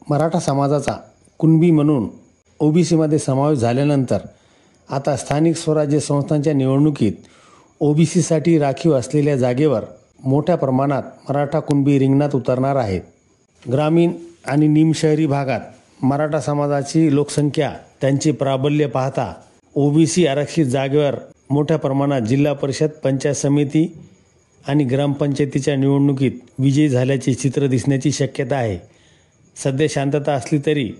मराठा समाजाचा कुणबी म्हणून ओबीसीमध्ये समावेश झाल्यानंतर आता स्थानिक स्वराज्य संस्थांच्या निवडणुकीत ओबीसीसाठी राखीव असलेल्या जागेवर मोठ्या प्रमाणात मराठा कुणबी रिंगणात उतरणार आहेत. ग्रामीण आणि निमशहरी भागात मराठा समाजाची लोकसंख्या त्यांचे प्राबल्य पाहता ओबीसी आरक्षित जागेवर मोठ्या प्रमाणात जिल्हा परिषद, पंचायत समिती आणि ग्रामपंचायतीच्या निवडणुकीत विजयी झाल्याचे चित्र दिसण्याची शक्यता आहे. सध्या शांतता असली तरी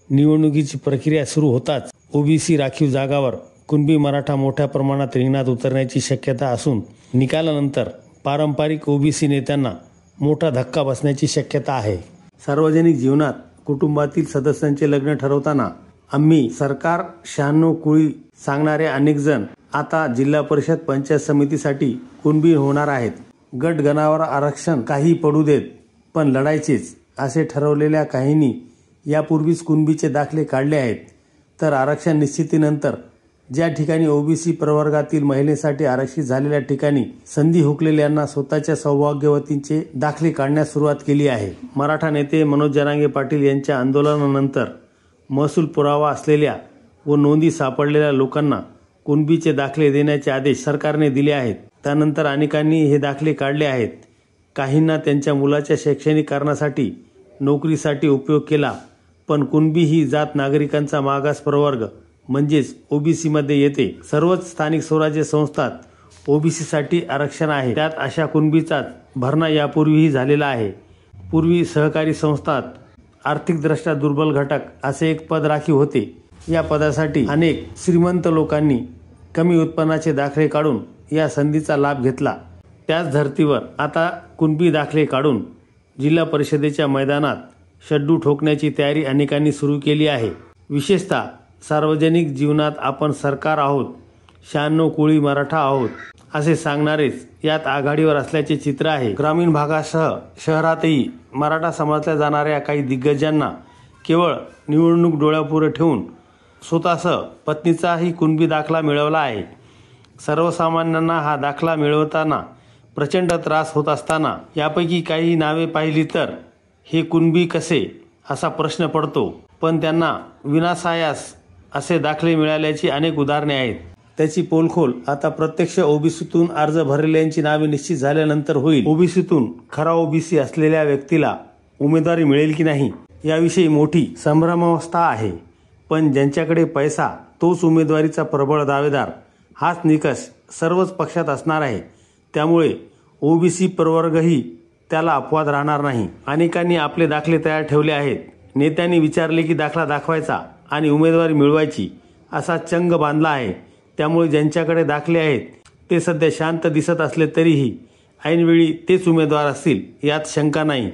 निवडणुकीची प्रक्रिया सुरू होताच ओबीसी राखीव जागावर कुणबी मराठा मोठ्या प्रमाणात रिंगणात उतरण्याची शक्यता असून निकालानंतर पारंपरिक ओबीसी नेत्यांना मोठा धक्का बसण्याची शक्यता आहे. सार्वजनिक जीवनात कुटुंबातील सदस्यांचे लग्न ठरवताना आम्ही सरकार 96 कुळी सांगणारे अनेक जण आता जिल्हा परिषद, पंचायत समितीसाठी कुणबी होणार आहेत. गट गणावर आरक्षण काही पडू देत पण लढायचेच असे ठरवलेल्या काहींनी यापूर्वीच कुणबीचे दाखले काढले आहेत. तर आरक्षण निश्चितीनंतर ज्या ठिकाणी ओबीसी प्रवर्गातील महिलेसाठी आरक्षित झालेल्या ठिकाणी संधी हुकलेल्यांना स्वतःच्या सौभाग्यवतींचे दाखले काढण्यास सुरुवात केली आहे. मराठा नेते मनोज जरांगे पाटील यांच्या आंदोलनानंतर महसूल पुरावा असलेल्या व नोंदी सापडलेल्या लोकांना कुणबीचे दाखले देण्याचे आदेश सरकारने दिले आहेत. त्यानंतर अनेकांनी हे दाखले काढले आहेत. काहींना त्यांच्या मुलाच्या शैक्षणिक कारणासाठी, नोकरीसाठी उपयोग केला. पण कुणबी ही जात नागरिकांचा मागास प्रवर्ग म्हणजेच ओबीसीमध्ये येते. सर्वच स्थानिक स्वराज्य संस्थात ओबीसीसाठी आरक्षण आहे. त्यात अशा कुणबीचाच भरणा यापूर्वीही झालेला आहे. पूर्वी सहकारी संस्थात आर्थिकदृष्ट्या दुर्बल घटक असे एक पद राखीव होते. या पदासाठी अनेक श्रीमंत लोकांनी कमी उत्पन्नाचे दाखले काढून या संधीचा लाभ घेतला. त्याच धर्तीवर आता कुणबी दाखले काढून जिल्हा परिषदेच्या मैदानात शड्डू ठोकण्याची तयारी अनेकांनी सुरू केली आहे. विशेषतः सार्वजनिक जीवनात आपण सरकार आहोत, 96 कुळी मराठा आहोत असे सांगणारेच यात आघाडीवर असल्याचे चित्र आहे. ग्रामीण भागासह शहरातही मराठा समजल्या जाणाऱ्या काही दिग्गजांना केवळ निवडणूक डोळ्यापुढे ठेवून स्वतःसह पत्नीचाही कुणबी दाखला मिळवला आहे. सर्वसामान्यांना हा दाखला मिळवताना प्रचंड त्रास होत असताना यापैकी काही नावे पाहिली तर हे कुणबी कसे असा प्रश्न पडतो. पण त्यांना विनासायास असे दाखले मिळाल्याची अनेक उदाहरणे आहेत. त्याची पोलखोल आता प्रत्यक्ष ओबीसीतून अर्ज भरलेल्यांची नावे निश्चित झाल्यानंतर होईल. ओबीसीतून खरा ओबीसी असलेल्या व्यक्तीला उमेदवारी मिळेल की नाही याविषयी मोठी संभ्रमावस्था आहे. पण ज्यांच्याकडे पैसा तोच उमेदवारीचा प्रबळ दावेदार हाच निकष सर्वच पक्षात असणार आहे. त्यामुळे ओबीसी प्रवर्गही त्याला अपवाद राहणार नाही. अनेकांनी आपले दाखले तयार ठेवले आहेत. नेत्यांनी विचारले की दाखला दाखवायचा आणि उमेदवारी मिळवायची असा चंग बांधला आहे. त्यामुळे ज्यांच्याकडे दाखले आहेत ते सध्या शांत दिसत असले तरीही ऐनवेळी तेच उमेदवार असतील यात शंका नाही.